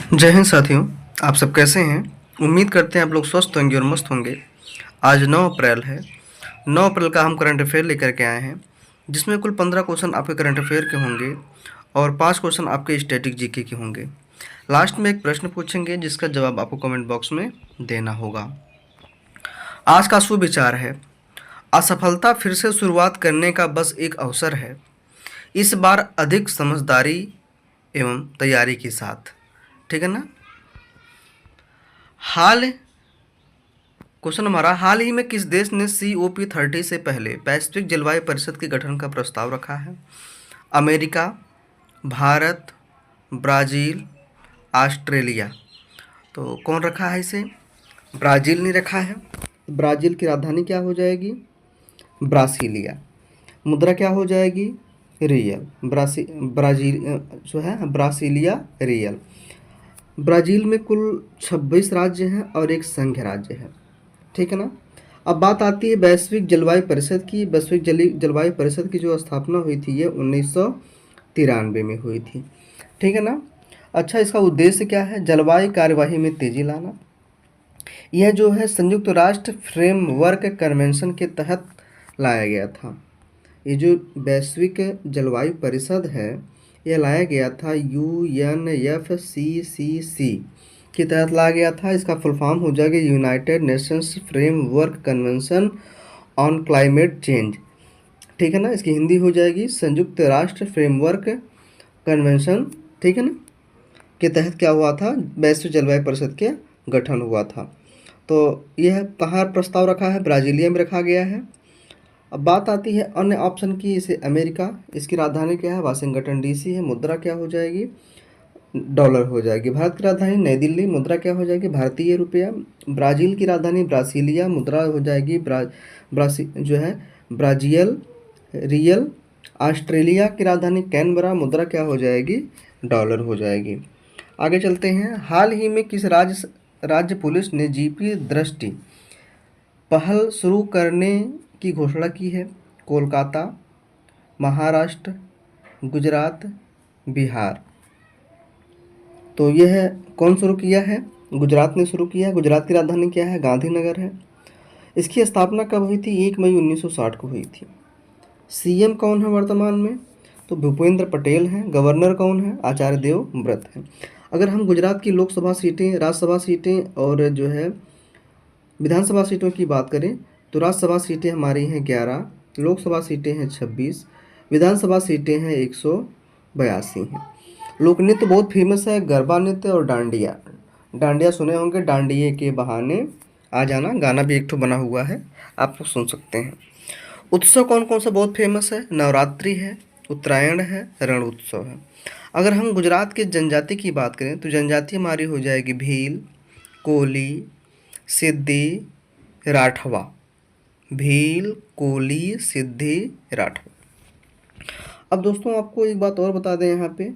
जय हिंद साथियों। आप सब कैसे हैं? उम्मीद करते हैं आप लोग स्वस्थ होंगे और मस्त होंगे। आज 9 अप्रैल है। 9 अप्रैल का हम करंट अफेयर लेकर के आए हैं, जिसमें कुल 15 क्वेश्चन आपके करंट अफेयर के होंगे और 5 क्वेश्चन आपके स्टैटिक जीके के होंगे। लास्ट में एक प्रश्न पूछेंगे जिसका जवाब आपको कमेंट बॉक्स में देना होगा। आज का सुविचार है, असफलता फिर से शुरुआत करने का बस एक अवसर है, इस बार अधिक समझदारी एवं तैयारी के साथ। ठीक है ना? हाल क्वेश्चन हमारा, हाल ही में किस देश ने COP30 से पहले वैश्विक जलवायु परिषद के गठन का प्रस्ताव रखा है? America, Bharat, Brazil, Australia. तो कौन रखा है इसे? ब्राज़ील ने रखा है। ब्राज़ील की राजधानी क्या हो जाएगी? ब्रासीलिया। मुद्रा क्या हो जाएगी? रियल। ब्राज़ील जो है ब्रासीलिया रियल। ब्राज़ील में कुल 26 राज्य हैं और एक संघ राज्य है। ठीक है ना? अब बात आती है वैश्विक जलवायु परिषद की। वैश्विक जलवायु परिषद की जो स्थापना हुई थी ये 1993 में हुई थी। ठीक है ना? अच्छा, इसका उद्देश्य क्या है? जलवायु कार्यवाही में तेजी लाना। यह जो है संयुक्त राष्ट्र फ्रेमवर्क कन्वेंशन के तहत लाया गया था। ये जो वैश्विक जलवायु परिषद है यह लाया गया था UNFCCC के तहत लाया गया था। इसका फुल फॉर्म हो जाएगा United Nations framework convention on climate change. ठीक है ना? इसकी हिंदी हो जाएगी संयुक्त राष्ट्र फ्रेमवर्क कन्वेंशन। ठीक है ना? के तहत क्या हुआ था? वैश्विक जलवायु परिषद के गठन हुआ था। तो यह कहाँ प्रस्ताव रखा है? ब्राज़ीलिया में रखा गया है। अब बात आती है अन्य ऑप्शन की। इसे अमेरिका, इसकी राजधानी क्या है? वाशिंगटन DC है। मुद्रा क्या हो जाएगी? डॉलर हो जाएगी। भारत की राजधानी नई दिल्ली, मुद्रा क्या हो जाएगी? भारतीय रुपया। ब्राज़ील की राजधानी ब्रासीलिया, मुद्रा हो जाएगी जो है ब्राजियल रियल। ऑस्ट्रेलिया की राजधानी कैनबरा, मुद्रा क्या हो जाएगी? डॉलर हो जाएगी। आगे चलते हैं। हाल ही में किस राज्य पुलिस ने जीपी दृष्टि पहल शुरू करने की घोषणा की है? कोलकाता, महाराष्ट्र, गुजरात, बिहार। तो यह कौन शुरू किया है? गुजरात ने शुरू किया है। गुजरात की राजधानी क्या है? गांधीनगर है। इसकी स्थापना कब हुई थी? 1 मई 1960 को हुई थी। सीएम कौन है वर्तमान में? तो भूपेंद्र पटेल हैं। गवर्नर कौन है? आचार्य देवव्रत हैं। अगर हम गुजरात की लोकसभा सीटें, राज्यसभा सीटें और जो है विधानसभा सीटों की बात करें तो राज्यसभा सीटें हमारी हैं 11, लोकसभा सीटें हैं 26, विधानसभा सीटें हैं 182 हैं। लोक नृत्य बहुत फेमस है, गरबा नृत्य और डांडिया। डांडिया सुने होंगे, डांडिये के बहाने आ जाना, गाना भी एक ठो बना हुआ है, आप लोग सुन सकते हैं। उत्सव कौन कौन सा बहुत फेमस है? नवरात्रि है, उत्तरायण है, रण उत्सव है। अगर हम गुजरात के जनजाति की बात करें तो जनजाति हमारी हो जाएगी भील, कोली, सिद्धि, राठवा। भील, कोली, सिद्धि, राठवा। अब दोस्तों आपको एक बात और बता दें, यहाँ पे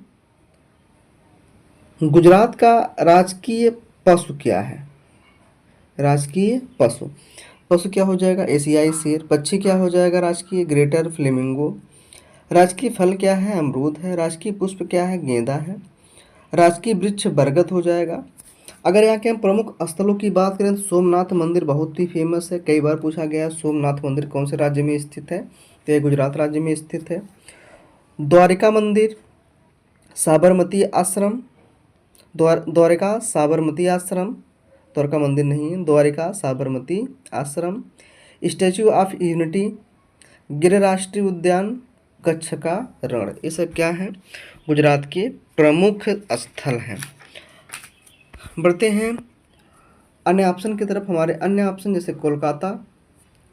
गुजरात का राजकीय पशु क्या है? राजकीय पशु, पशु क्या हो जाएगा? एशियाई शेर। पक्षी क्या हो जाएगा? राजकीय ग्रेटर फ्लेमिंगो। राजकीय फल क्या है? अमरूद है। राजकीय पुष्प क्या है? गेंदा है। राजकीय वृक्ष बरगद हो जाएगा। अगर यहाँ के हम प्रमुख स्थलों की बात करें तो सोमनाथ मंदिर बहुत ही फेमस है, कई बार पूछा गया है सोमनाथ मंदिर कौन से राज्य में स्थित है? तो ये गुजरात राज्य में स्थित है। द्वारिका मंदिर, साबरमती आश्रम, द्वारिका साबरमती आश्रम, द्वारका मंदिर नहीं है, द्वारिका साबरमती आश्रम। स्टैचू ऑफ यूनिटी, गिर राष्ट्रीय उद्यान, कच्छ का रण। ये सब क्या है? गुजरात के प्रमुख स्थल हैं। बढ़ते हैं अन्य ऑप्शन की तरफ। हमारे अन्य ऑप्शन जैसे कोलकाता,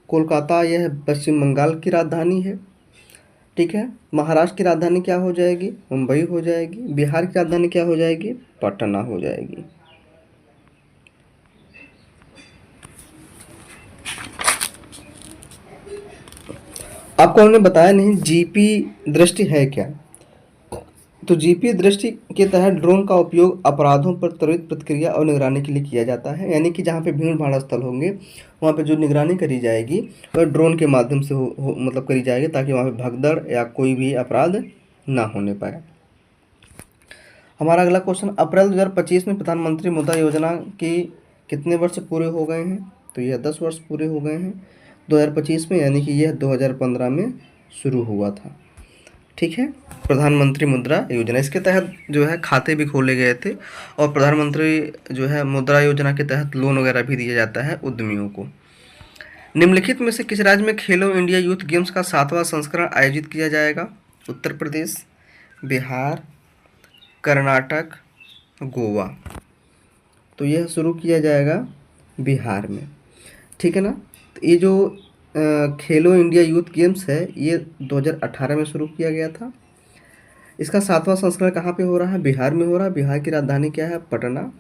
कोलकाता यह पश्चिम बंगाल की राजधानी है। ठीक है। महाराष्ट्र की राजधानी क्या हो जाएगी? मुंबई हो जाएगी। बिहार की राजधानी क्या हो जाएगी? पटना हो जाएगी। आपको हमने बताया नहीं जीपी दृष्टि है क्या। तो जीपी दृष्टि के तहत ड्रोन का उपयोग अपराधों पर त्वरित प्रतिक्रिया और निगरानी के लिए किया जाता है। यानी कि जहाँ पे भीड़ भाड़ स्थल होंगे वहाँ पे जो निगरानी करी जाएगी वह ड्रोन के माध्यम से मतलब करी जाएगी, ताकि वहाँ पे भगदड़ या कोई भी अपराध ना होने पाए। हमारा अगला क्वेश्चन, अप्रैल 2025 में प्रधानमंत्री मुद्रा योजना के कितने वर्ष पूरे हो गए हैं? तो यह 10 वर्ष पूरे हो गए हैं 2025 में, यानी कि यह 2015 में शुरू हुआ था। ठीक है, प्रधानमंत्री मुद्रा योजना, इसके तहत जो है खाते भी खोले गए थे, और प्रधानमंत्री जो है मुद्रा योजना के तहत लोन वगैरह भी दिया जाता है उद्यमियों को। निम्नलिखित में से किस राज्य में खेलो इंडिया यूथ गेम्स का 7वां संस्करण आयोजित किया जाएगा? उत्तर प्रदेश, बिहार, कर्नाटक, गोवा। तो यह शुरू किया जाएगा बिहार में। ठीक है ना। तो ये जो खेलो इंडिया यूथ गेम्स है, ये 2018 में शुरू किया गया था। इसका 7वां संस्करण कहाँ पे हो रहा है? बिहार में हो रहा है। बिहार की राजधानी क्या है? पटना।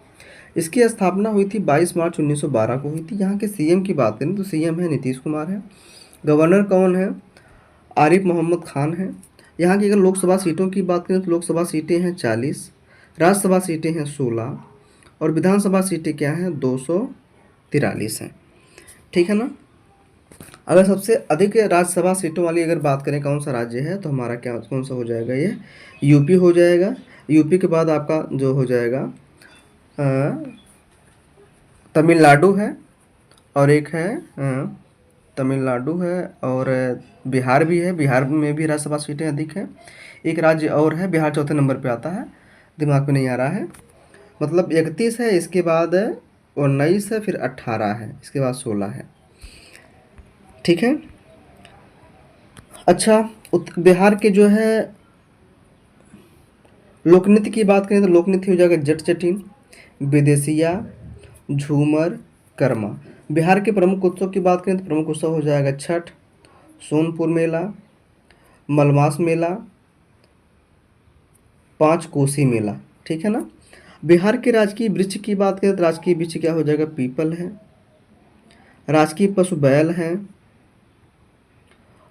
इसकी स्थापना हुई थी 22 मार्च 1912 को हुई थी। यहाँ के सीएम की बात करें तो सीएम है नीतीश कुमार है। गवर्नर कौन है? आरिफ मोहम्मद खान है। यहाँ की अगर लोकसभा सीटों की बात करें तो लोकसभा सीटें हैं 40, राज्यसभा सीटें हैं 16, और विधानसभा सीटें क्या हैं? 243 हैं। ठीक है ना। अगर सबसे अधिक राज्यसभा सीटों वाली अगर बात करें कौन सा राज्य है, तो हमारा क्या कौन सा हो जाएगा? ये यूपी हो जाएगा। यूपी के बाद आपका जो हो जाएगा तमिलनाडु है, और एक है तमिलनाडु है, और बिहार भी है। बिहार में भी राज्यसभा सीटें अधिक हैं। एक राज्य और है, बिहार चौथे नंबर पे आता है, दिमाग में नहीं आ रहा है। मतलब 31 है, इसके बाद 19 है, फिर 18 है, इसके बाद 16 है। ठीक है। अच्छा, बिहार के जो है लोकनृत्य की बात करें तो लोकनृत्य हो जाएगा जट जटिन, विदेशिया, झूमर, कर्मा। बिहार के प्रमुख उत्सव की बात करें तो प्रमुख उत्सव हो जाएगा छठ, सोनपुर मेला, मलमास मेला, पाँच कोसी मेला। ठीक है ना। बिहार के राजकीय वृक्ष की बात करें तो राजकीय वृक्ष क्या हो जाएगा? पीपल है। राजकीय पशु बैल है,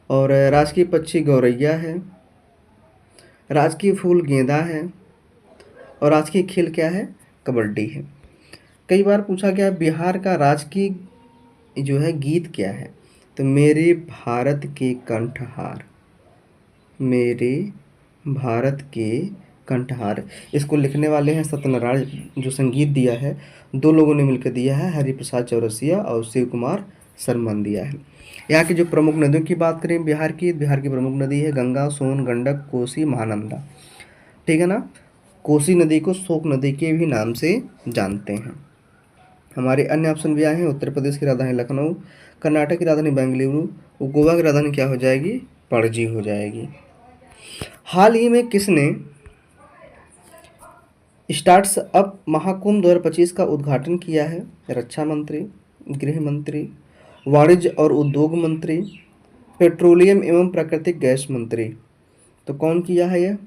और राजकीय पक्षी गौरैया है। राजकीय फूल गेंदा है, और राजकीय खेल क्या है? कबड्डी है। कई बार पूछा गया बिहार का राजकीय जो है गीत क्या है? तो मेरे भारत के कंठहार, मेरे भारत के कंठहार। इसको लिखने वाले हैं सत्यनारायण, जो संगीत दिया है 2 लोगों ने मिलकर दिया है, हरिप्रसाद चौरसिया और शिव कुमार शर्मा दिया है। यहाँ की जो प्रमुख नदियों की बात करें बिहार की प्रमुख नदी है गंगा, सोन, गंडक, कोसी, महानंदा। ठीक है ना। कोसी नदी को शोक नदी के भी नाम से जानते हैं। हमारे अन्य ऑप्शन भी आए हैं। उत्तर प्रदेश की राजधानी लखनऊ, कर्नाटक की राजधानी बेंगलुरु, गोवा की राजधानी क्या हो जाएगी? पणजी हो जाएगी। हाल ही में किसने स्टार्ट्स अप महाकुंभ 2025 का उद्घाटन किया है? रक्षा मंत्री, गृह मंत्री, वाणिज्य और उद्योग मंत्री, पेट्रोलियम एवं प्राकृतिक गैस मंत्री। तो कौन किया है यह?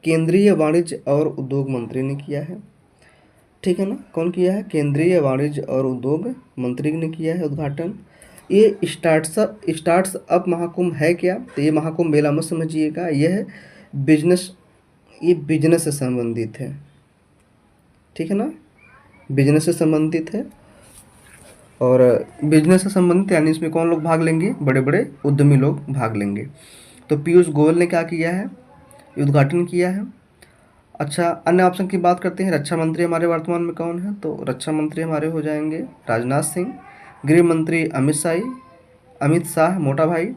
केंद्रीय वाणिज्य और उद्योग मंत्री ने किया है। ठीक है ना। कौन किया है? केंद्रीय वाणिज्य और उद्योग मंत्री ने किया है उद्घाटन। ये स्टार्ट्स अप महाकुंभ है क्या? तो ये महाकुंभ मेला मत समझिएगा, यह बिजनेस ये बिजनेस से संबंधित है। ठीक है ना। बिजनेस से संबंधित है, और बिजनेस से संबंधित यानी इसमें कौन लोग भाग लेंगे? बड़े बड़े उद्यमी लोग भाग लेंगे। तो पीयूष गोयल ने क्या किया है? उद्घाटन किया है। अच्छा, अन्य ऑप्शन की बात करते हैं। रक्षा मंत्री हमारे वर्तमान में कौन है? तो रक्षा मंत्री हमारे हो जाएंगे राजनाथ सिंह। गृह मंत्री अमित शाह मोटा भाई।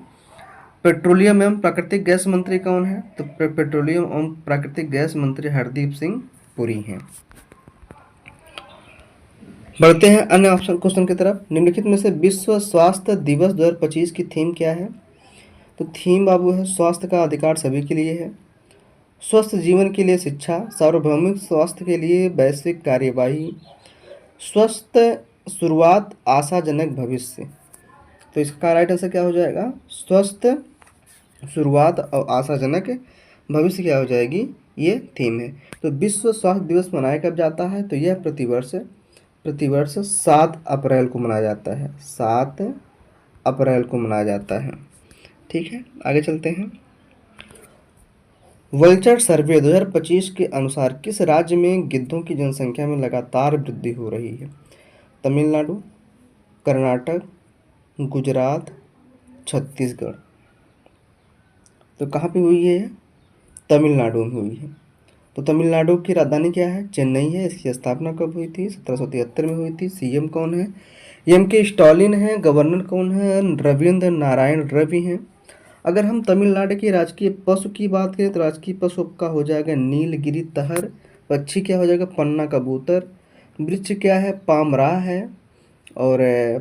पेट्रोलियम एवं प्राकृतिक गैस मंत्री कौन है? तो पेट्रोलियम एवं प्राकृतिक गैस मंत्री हरदीप सिंह पुरी हैं। बढ़ते हैं अन्य ऑप्शन क्वेश्चन की तरफ। निम्नलिखित में से विश्व स्वास्थ्य दिवस 2025 की थीम क्या है? तो थीम बाबू है स्वास्थ्य का अधिकार सभी के लिए है, स्वस्थ जीवन के लिए शिक्षा, सार्वभौमिक स्वास्थ्य के लिए वैश्विक कार्यवाही, स्वस्थ शुरुआत, आशाजनक भविष्य। तो इसका राइट आंसर क्या हो जाएगा? स्वस्थ शुरुआत और आशाजनक भविष्य क्या हो जाएगी? ये थीम है। तो विश्व स्वास्थ्य दिवस मनाया कब जाता है? तो यह प्रतिवर्ष 7 अप्रैल को मनाया जाता है। 7 अप्रैल को मनाया जाता है। ठीक है, आगे चलते हैं। वल्चर सर्वे 2025 के अनुसार किस राज्य में गिद्धों की जनसंख्या में लगातार वृद्धि हो रही है? तमिलनाडु, कर्नाटक, गुजरात, छत्तीसगढ़। तो कहाँ पे हुई है? तमिलनाडु में हुई है। तो तमिलनाडु की राजधानी क्या है? चेन्नई है। इसकी स्थापना कब हुई थी? 1773 में हुई थी। सीएम कौन है? एम के स्टालिन है। गवर्नर कौन है? रविंद्र नारायण रवि हैं। अगर हम तमिलनाडु के राजकीय पशु की बात करें तो राजकीय पशु का हो जाएगा नीलगिरी तहर। पक्षी क्या हो जाएगा? पन्ना कबूतर। वृक्ष क्या है? पामरा है। और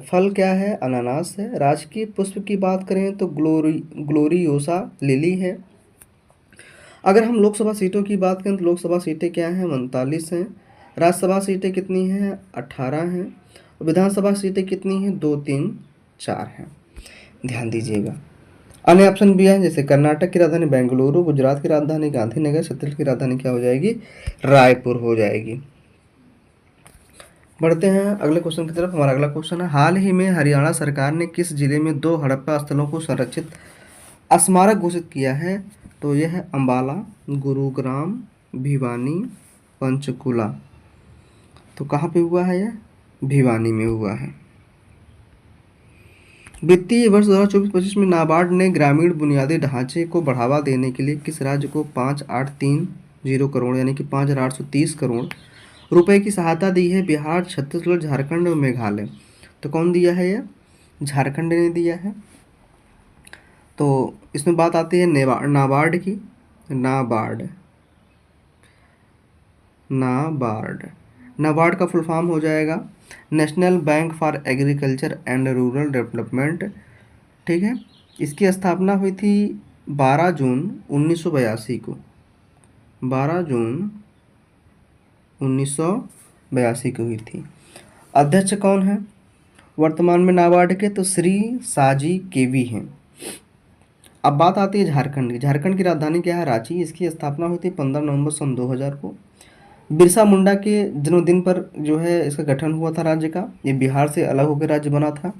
फल क्या है? अनानास है। राजकीय पुष्प की बात करें तो ग्लोरियोसा लिली है। अगर हम लोकसभा सीटों की बात करें तो लोकसभा सीटें क्या हैं? 39 हैं। राज्यसभा सीटें कितनी हैं? 18 हैं। और विधानसभा सीटें कितनी हैं? 2 3 4 हैं। ध्यान दीजिएगा। अन्य ऑप्शन भी हैं, जैसे कर्नाटक की राजधानी बेंगलुरु, गुजरात की राजधानी गांधीनगर, छत्तीसगढ़ की राजधानी क्या हो जाएगी? रायपुर हो जाएगी। बढ़ते हैं अगले क्वेश्चन की तरफ। हमारा अगला क्वेश्चन है, हाल ही में हरियाणा सरकार ने किस जिले में 2 हड़प्पा स्थलों को संरक्षित स्मारक घोषित किया है? तो यह है अंबाला, गुरुग्राम, भिवानी, पंचकुला। तो कहाँ पे हुआ है? यह भिवानी में हुआ है। वित्तीय वर्ष 2024-25 में नाबार्ड ने ग्रामीण बुनियादी ढांचे को बढ़ावा देने के लिए किस राज्य को 5830 करोड़ यानी कि 5830 करोड़ रुपए की सहायता दी है? बिहार, छत्तीसगढ़, झारखंड और मेघालय। तो कौन दिया है? यह झारखंड ने दिया है। तो इसमें बात आती है नाबार्ड की। नाबार्ड नाबार्ड नाबार्ड का फुल फॉर्म हो जाएगा national bank for agriculture and rural development. ठीक है। इसकी स्थापना हुई थी 12 जून 1982 को। 12 जून 1982 को हुई थी। अध्यक्ष कौन है वर्तमान में नाबार्ड के? तो श्री साजी केवी हैं। अब बात आती है झारखंड की। झारखंड की राजधानी क्या है? रांची। इसकी स्थापना हुई थी 15 नवंबर सन 2000 को। बिरसा मुंडा के जन्मदिन पर जो है इसका गठन हुआ था राज्य का। ये बिहार से अलग होकर राज्य बना था।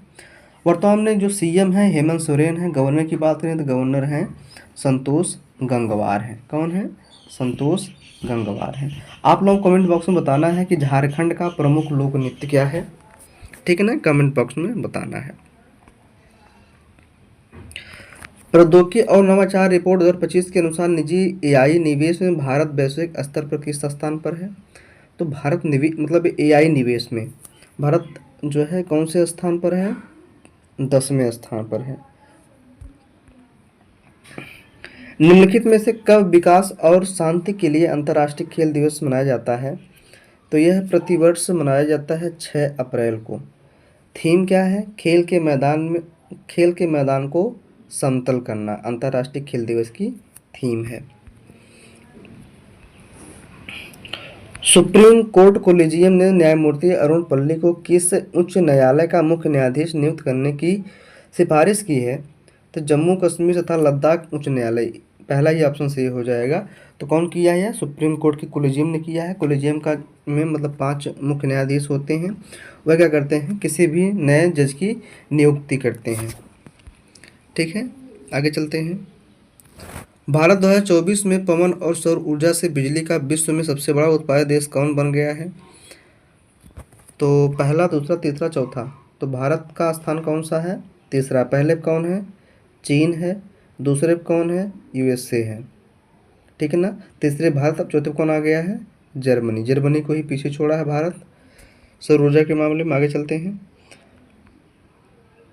वर्तमान में जो सीएम है हेमंत सोरेन है। गवर्नर की बात करें तो गवर्नर हैं संतोष गंगवार हैं। कौन है? संतोष गंगवार हैं। आप लोग कमेंट बॉक्स में बताना है कि झारखंड का प्रमुख लोक नृत्य क्या है। ठीक है ना, कमेंट बॉक्स में बताना है। प्रौद्योगिकी और नवाचार रिपोर्ट 2025 के अनुसार निजी एआई निवेश में भारत वैश्विक स्तर पर किस स्थान पर है? तो भारत मतलब एआई निवेश में भारत जो है कौन से स्थान पर है? 10वें स्थान पर है। निम्नलिखित में से कब विकास और शांति के लिए अंतर्राष्ट्रीय खेल दिवस मनाया जाता है? तो यह प्रतिवर्ष मनाया जाता है 6 अप्रैल को। थीम क्या है? खेल के मैदान को समतल करना अंतर्राष्ट्रीय खेल दिवस की थीम है। सुप्रीम कोर्ट कोलेजियम ने न्यायमूर्ति अरुण पल्ली को किस उच्च न्यायालय का मुख्य न्यायाधीश नियुक्त करने की सिफारिश की है? तो जम्मू कश्मीर तथा लद्दाख उच्च न्यायालय। पहला ही ऑप्शन सही हो जाएगा। तो कौन किया है? सुप्रीम कोर्ट की कोलेजियम ने किया है। कोलेजियम का में मतलब 5 मुख्य न्यायाधीश होते हैं। वह क्या करते हैं? किसी भी नए जज की नियुक्ति करते हैं। ठीक है, आगे चलते हैं। भारत 2024 में पवन और सौर ऊर्जा से बिजली का विश्व में सबसे बड़ा उत्पादक देश कौन बन गया है? तो पहला, दूसरा, तीसरा, चौथा। तो भारत का स्थान कौन सा है? तीसरा। पहले कौन है? चीन है। दूसरे पे कौन है? यूएसए है। ठीक है ना। तीसरे भारत, अब चौथे पे कौन आ गया है? जर्मनी। जर्मनी को ही पीछे छोड़ा है भारत सौर ऊर्जा के मामले में। आगे चलते हैं।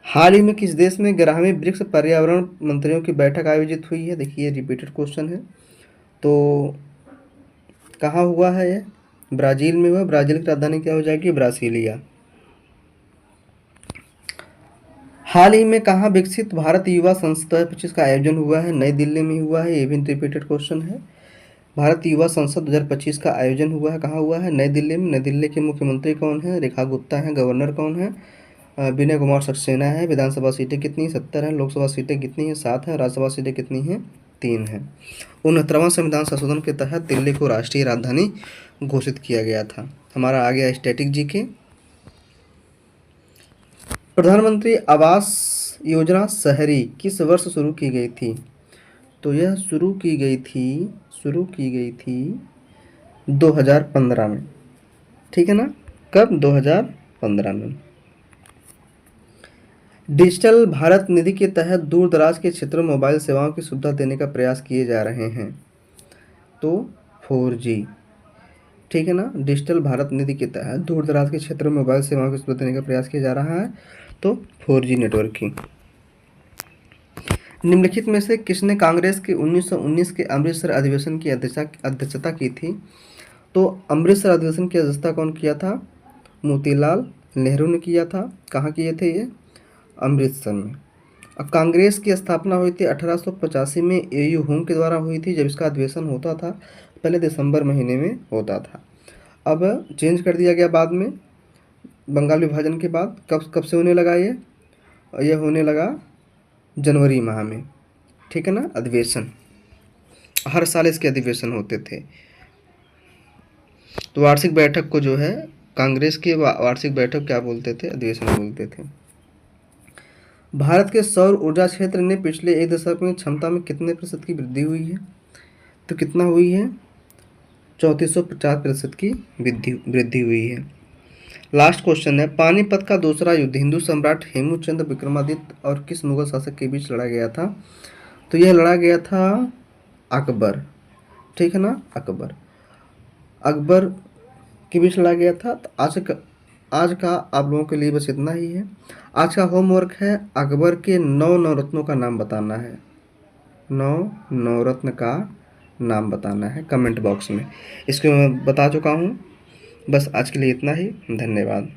हाल ही में किस देश में 11वीं ब्रिक्स पर्यावरण मंत्रियों की बैठक आयोजित हुई है? देखिए रिपीटेड क्वेश्चन है। तो कहाँ हुआ है ये? ब्राज़ील में हुआ। ब्राज़ील की राजधानी क्या हो जाएगी? ब्रासीलिया। हाल ही में कहाँ विकसित भारत युवा संसद 2025 का आयोजन हुआ है? नई दिल्ली में हुआ है। ये भी रिपीटेड क्वेश्चन है। भारत युवा संसद 2025 का आयोजन हुआ है। कहाँ हुआ है? नई दिल्ली में। नई दिल्ली के मुख्यमंत्री कौन है? रेखा गुप्ता है। गवर्नर कौन है? विनय कुमार सक्सेना है। विधानसभा सीटें कितनी? 70 हैं। लोकसभा सीटें कितनी हैं? 7 हैं। राज्यसभा सीटें कितनी हैं? 3 हैं। 69वां संविधान संशोधन के तहत दिल्ली को राष्ट्रीय राजधानी घोषित किया गया था। हमारा आ गया स्टैटिक जीके। प्रधानमंत्री आवास योजना शहरी किस वर्ष शुरू की गई थी? तो यह शुरू की गई थी 2015 में। ठीक है ना। कब? 2015 में। डिजिटल भारत निधि के तहत दूर दराज के क्षेत्रों में मोबाइल सेवाओं की सुविधा देने का प्रयास किए जा रहे हैं। तो 4G। ठीक है ना। डिजिटल भारत निधि के तहत दूर दराज के क्षेत्रों में मोबाइल सेवाओं को सुविधा देने का प्रयास किया जा रहा है, तो 4G नेटवर्क की। निम्नलिखित में से किसने कांग्रेस के 1919 के अमृतसर अधिवेशन की अध्यक्षता की थी? तो अमृतसर अधिवेशन की अध्यक्षता कौन किया था? मोतीलाल नेहरू ने किया था। कहाँ किए थे ये? अमृतसर में। अब कांग्रेस की स्थापना हुई थी 1885 में एयू हुम के द्वारा हुई थी, जब इसका अधिवेशन होता था पहले दिसंबर महीने में होता था। अब चेंज कर दिया गया बाद में, बंगाल विभाजन के बाद। कब कब से होने लगा ये? यह होने लगा जनवरी माह में। ठीक है ना। अधिवेशन हर साल इसके अधिवेशन होते थे। तो वार्षिक बैठक को जो है कांग्रेस की वार्षिक बैठक क्या बोलते थे? अधिवेशन बोलते थे। भारत के सौर ऊर्जा क्षेत्र ने पिछले एक दशक में क्षमता में कितने प्रतिशत की वृद्धि हुई है? तो कितना हुई है? 3450% की वृद्धि हुई है। लास्ट क्वेश्चन है, पानीपत का दूसरा युद्ध हिंदू सम्राट हेमूचंद्र विक्रमादित्य और किस मुगल शासक के बीच लड़ा गया था? तो यह लड़ा गया था अकबर। ठीक है ना। अकबर के बीच लड़ा गया था। तो आज का आप लोगों के लिए बस इतना ही है। आज का होमवर्क है अकबर के 9 नवरत्नों का नाम बताना है। 9 नवरत्न का नाम बताना है कमेंट बॉक्स में। इसको मैं बता चुका हूँ। बस आज के लिए इतना ही। धन्यवाद।